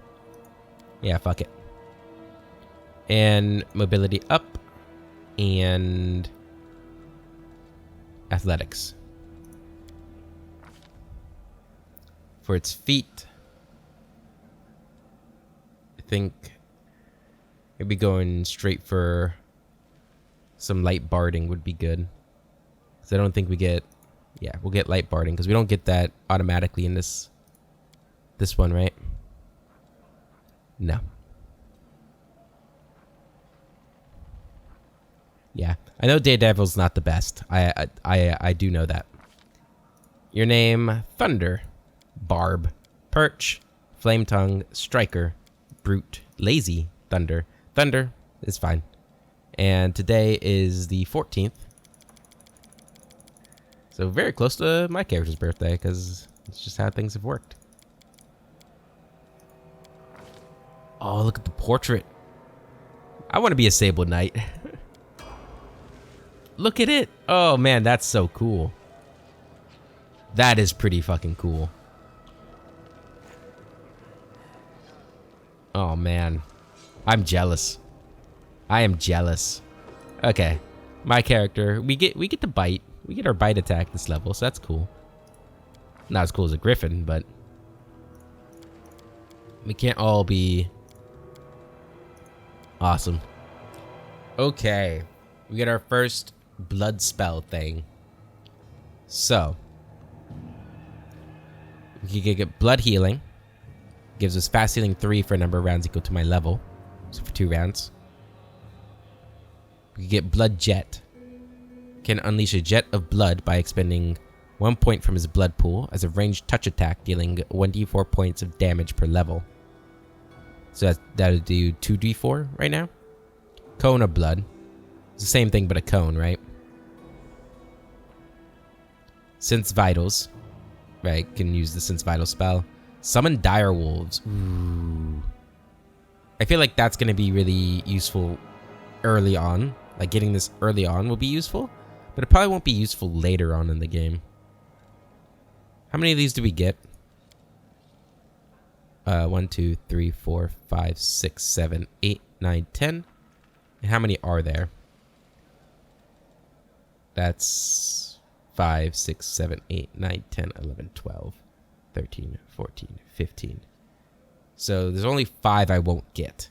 Yeah, fuck it. And mobility up. And athletics. For its feet, I think maybe going straight for some light barding would be good. Because I don't think we get... Yeah, we'll get light barding because we don't get that automatically in this one, right? No. Yeah, I know Daredevil's not the best. I do know that. Your name, Thunder, Barb, Perch, Flame Tongue, Striker, Brute, Lazy, Thunder. Thunder is fine. And today is the 14th. So very close to my character's birthday because it's just how things have worked. Oh, look at the portrait. I want to be a Sable Knight. Look at it. Oh, man, that's so cool. That is pretty fucking cool. Oh, man. I'm jealous. I am jealous. Okay. My character, we get to bite. We get our bite attack this level, so that's cool. Not as cool as a Griffin, but we can't all be awesome. Okay. We get our first blood spell thing. So we can get blood healing. Gives us fast healing 3 for a number of rounds equal to my level. So for 2 rounds. We can get blood jet. Can unleash a jet of blood by expending 1 point from his blood pool as a ranged touch attack, dealing 1d4 points of damage per level. So that'll do 2d4 right now. Cone of blood. It's the same thing but a cone, right? Sense vitals. Right, can use the sense vital spell. Summon dire wolves. Ooh. I feel like that's going to be really useful early on. Like getting this early on will be useful, but it probably won't be useful later on in the game. How many of these do we get? 1, 2, 3, 4, 5, 6, 7, 8, 9, 10. And how many are there? That's 5, 6, 7, 8, 9, 10, 11, 12, 13, 14, 15. So there's only 5 I won't get.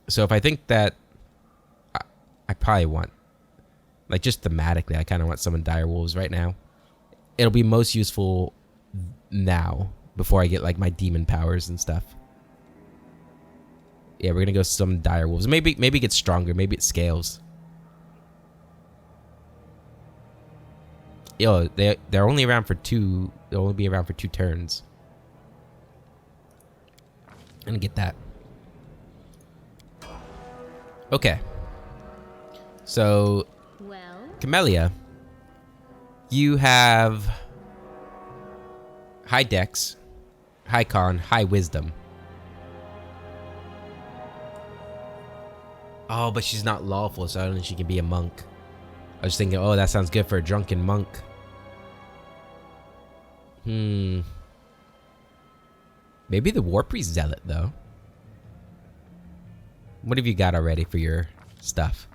So if I think that I probably want, like just thematically, I kind of want summon dire wolves right now. It'll be most useful now before I get like my demon powers and stuff. Yeah, we're gonna go summon dire wolves. Maybe it gets stronger. Maybe it scales. Yo, they're only around for 2. They'll only be around for 2 turns. I'm gonna get that. Okay. So, Well, Camellia, you have high dex, high con, high wisdom. Oh, but she's not lawful, so I don't think she can be a monk. I was thinking, oh, that sounds good for a drunken monk. Maybe the War Priest Zealot, though. What have you got already for your stuff?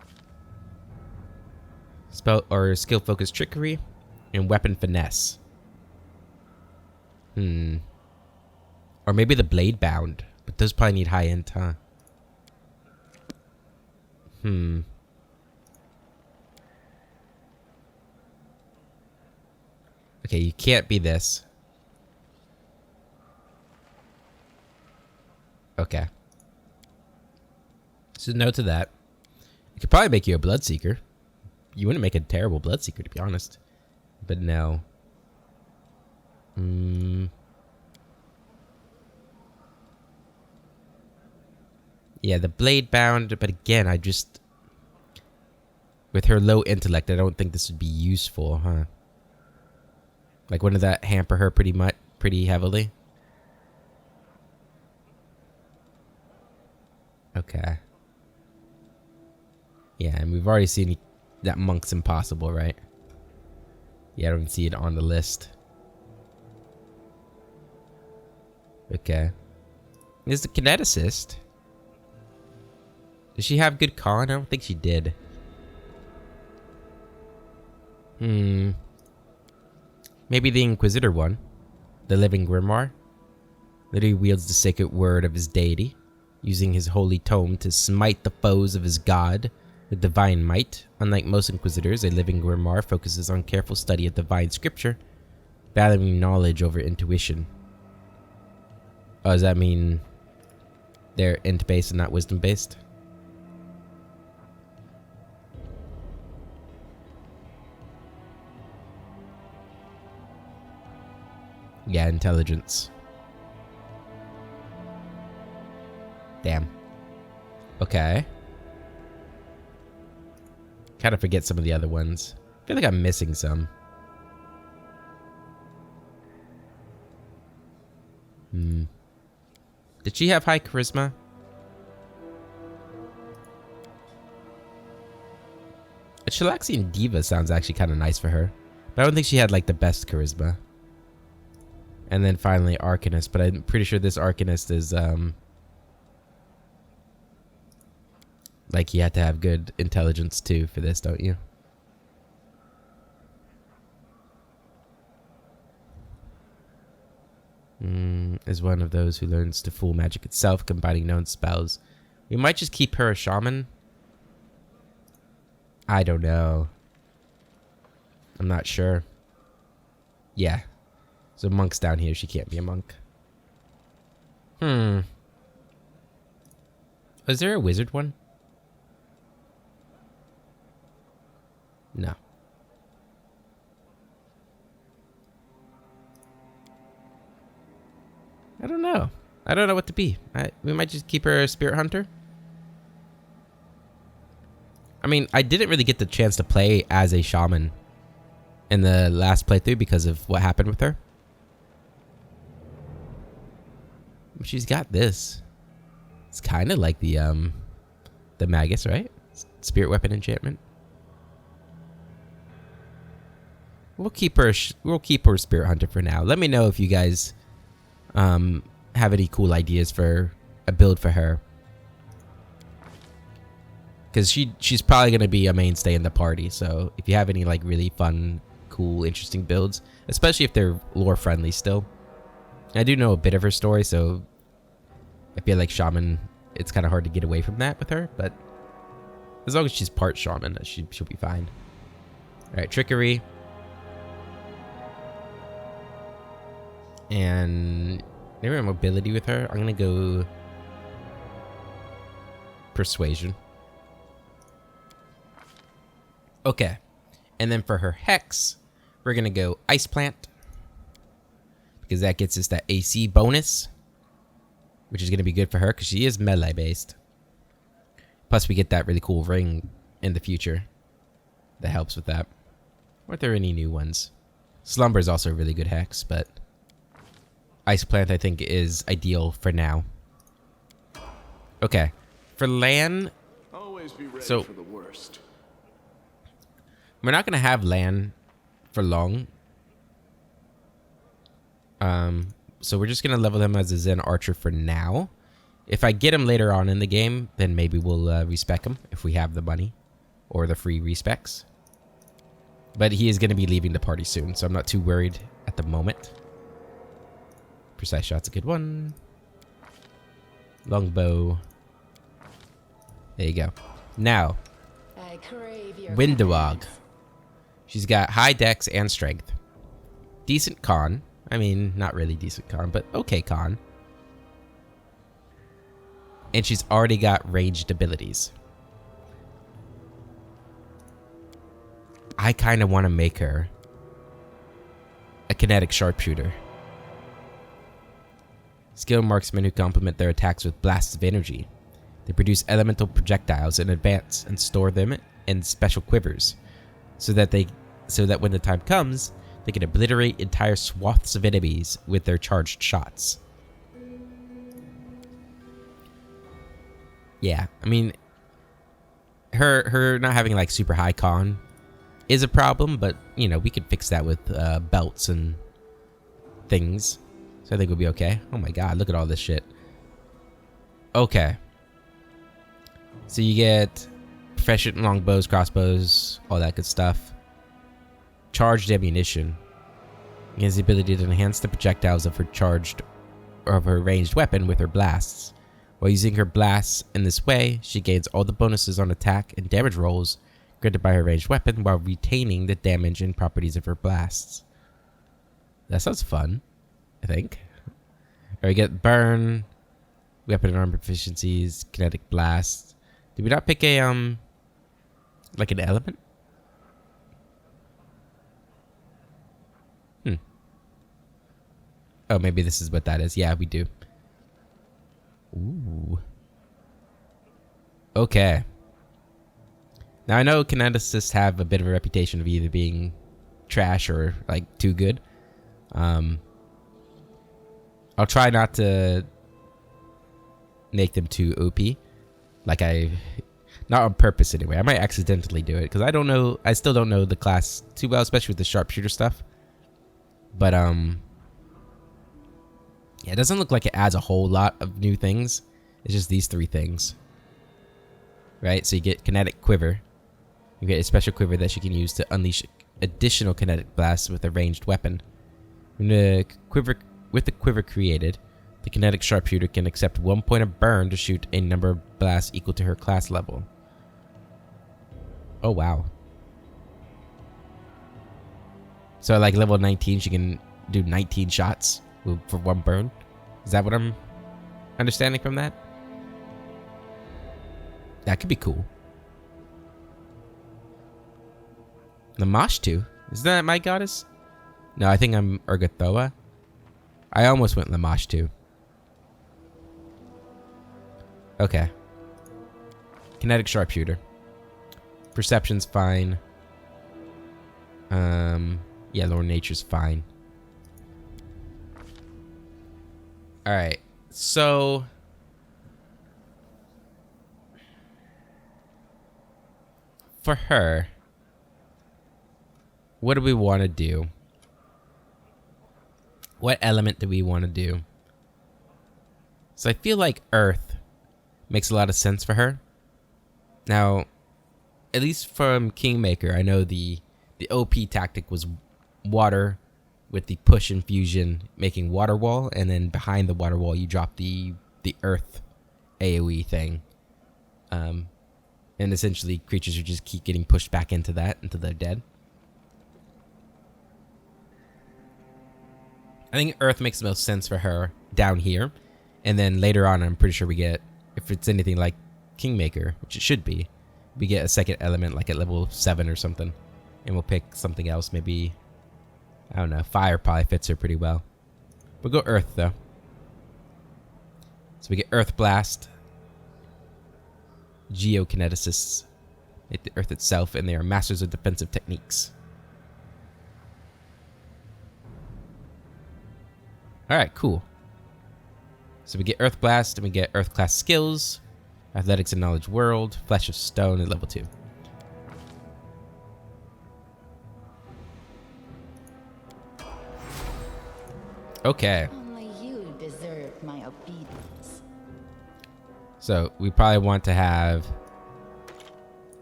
Spell or skill focused trickery and weapon finesse. Or maybe the blade bound, but those probably need high end, huh? Okay, you can't be this. Okay. So no to that. It could probably make you a Bloodseeker. You wouldn't make a terrible Bloodseeker, to be honest. But no. Yeah, the blade bound, but again, I just... With her low intellect, I don't think this would be useful, huh? Like, wouldn't that hamper her pretty heavily? Okay. Yeah, and we've already seen that monk's impossible, right? Yeah, I don't see it on the list. Okay. Is the kineticist? Does she have good con? I don't think she did. Maybe the Inquisitor one. The Living Grimoire. That he wields the sacred word of his deity, using his holy tome to smite the foes of his god with divine might. Unlike most Inquisitors, a Living Grimoire focuses on careful study of divine scripture, valuing knowledge over intuition. Oh, does that mean they're int-based and not wisdom-based? Yeah, intelligence. Damn. Okay. Kind of forget some of the other ones. I feel like I'm missing some. Did she have high charisma? A Chilaxian Diva sounds actually kind of nice for her. But I don't think she had like the best charisma. And then finally Arcanist, but I'm pretty sure this Arcanist is like you have to have good intelligence too for this, don't you? Is one of those who learns to fool magic itself, combining known spells. We might just keep her a shaman. I don't know. I'm not sure. Yeah. So monk's down here. She can't be a monk. Is there a wizard one? No. I don't know. I don't know what to be. We might just keep her a spirit hunter. I mean, I didn't really get the chance to play as a shaman in the last playthrough because of what happened with her. But she's got this. It's kind of like the Magus, right? Spirit weapon enchantment. We'll keep her. We'll keep her spirit hunter for now. Let me know if you guys have any cool ideas for a build for her, because she's probably gonna be a mainstay in the party. So if you have any like really fun, cool, interesting builds, especially if they're lore friendly still. I do know a bit of her story, so I feel like shaman, it's kind of hard to get away from that with her, but as long as she's part shaman, she'll be fine. All right, trickery. And maybe a mobility with her. I'm gonna go persuasion. Okay, and then for her hex, we're gonna go ice plant, because that gets us that AC bonus, which is gonna be good for her because she is melee based. Plus, we get that really cool ring in the future that helps with that. Weren't there any new ones? Slumber is also a really good hex, but ice plant I think is ideal for now. Okay, for Lan, Always be ready so for the worst. we're not gonna have Lan for long. So we're just gonna level him as a Zen archer for now. If I get him later on in the game, then maybe we'll respec him if we have the money or the free respecs. But he is gonna be leaving the party soon, so I'm not too worried at the moment. Precise shot's a good one. Longbow. There you go. Now, I crave your Windawag. commands. She's got high dex and strength. Decent con. I mean, not really decent con, but okay con. And she's already got ranged abilities. I kind of want to make her a kinetic sharpshooter. Skilled marksmen who complement their attacks with blasts of energy. They produce elemental projectiles in advance and store them in special quivers, so that when the time comes, they can obliterate entire swaths of enemies with their charged shots. Yeah, I mean, her not having like super high con is a problem, but you know, we could fix that with belts and things. So I think we'll be okay. Oh my god, look at all this shit. Okay. So you get proficient in longbows, crossbows, all that good stuff. Charged ammunition. He has the ability to enhance the projectiles of her ranged weapon with her blasts. While using her blasts in this way, she gains all the bonuses on attack and damage rolls granted by her ranged weapon while retaining the damage and properties of her blasts. That sounds fun, I think. Or we get burn, weapon and armor proficiencies, kinetic blast. Did we not pick a like an element? Oh, maybe this is what that is. Yeah, we do. Ooh. Okay. Now I know kineticists have a bit of a reputation of either being trash or like too good. I'll try not to make them too OP. Like not on purpose anyway. I might accidentally do it because I don't know. I still don't know the class too well, especially with the sharpshooter stuff. But yeah, it doesn't look like it adds a whole lot of new things. It's just these 3 things, right? So you get kinetic quiver. You get a special quiver that you can use to unleash additional kinetic blasts with a ranged weapon. With the quiver created, the kinetic sharpshooter can accept 1 point of burn to shoot a number of blasts equal to her class level. Oh, wow. So, like, level 19, she can do 19 shots for 1 burn? Is that what I'm understanding from that? That could be cool. Lamashtu? Is that my goddess? No, I think I'm Urgathoa. I almost went Lamashtu. Okay. Kinetic sharpshooter. Perception's fine. Yeah, lower nature's fine. Alright. So for her, what do we want to do? What element do we want to do? So I feel like Earth makes a lot of sense for her. Now, at least from Kingmaker, I know the OP tactic was water with the push infusion making water wall, and then behind the water wall you drop the Earth AoE thing. And essentially creatures would just keep getting pushed back into that until they're dead. I think Earth makes the most sense for her down here. And then later on, I'm pretty sure we get, if it's anything like Kingmaker, which it should be, we get a second element like at level 7 or something. And we'll pick something else. Maybe, I don't know, fire probably fits her pretty well. We'll go Earth, though. So we get Earth Blast. Geokineticists make the Earth itself, and they are masters of defensive techniques. Alright, cool. So we get Earth Blast, and we get Earth class skills, Athletics and Knowledge World, Flesh of Stone at level 2. Okay. Only you deserve my obedience. So we probably want to have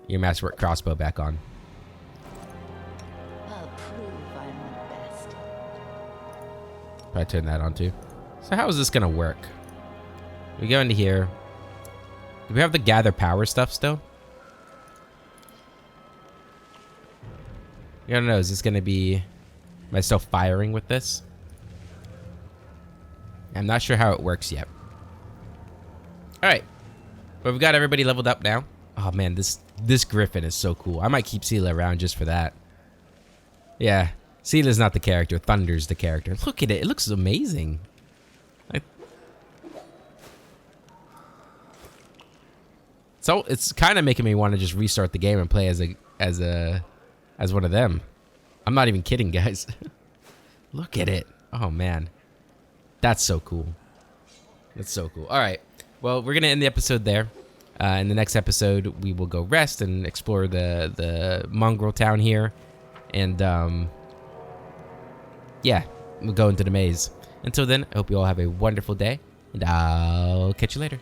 your Masterwork crossbow back on. I'll prove I'm the best. Probably turn that on too. So how is this gonna work? We go into here. Do we have the gather power stuff still? I don't know. Is this gonna be? Am I still firing with this? I'm not sure how it works yet. All right, but we've got everybody leveled up now. Oh man, this Griffin is so cool. I might keep Seela around just for that. Yeah, Seela's not the character. Thunder's the character. Look at it. It looks amazing. So it's kind of making me want to just restart the game and play as one of them. I'm not even kidding, guys. Look at it. Oh man, that's so cool. That's so cool. All right. Well, we're gonna end the episode there. In the next episode, we will go rest and explore the mongrel town here, and yeah, we'll go into the maze. Until then, I hope you all have a wonderful day, and I'll catch you later.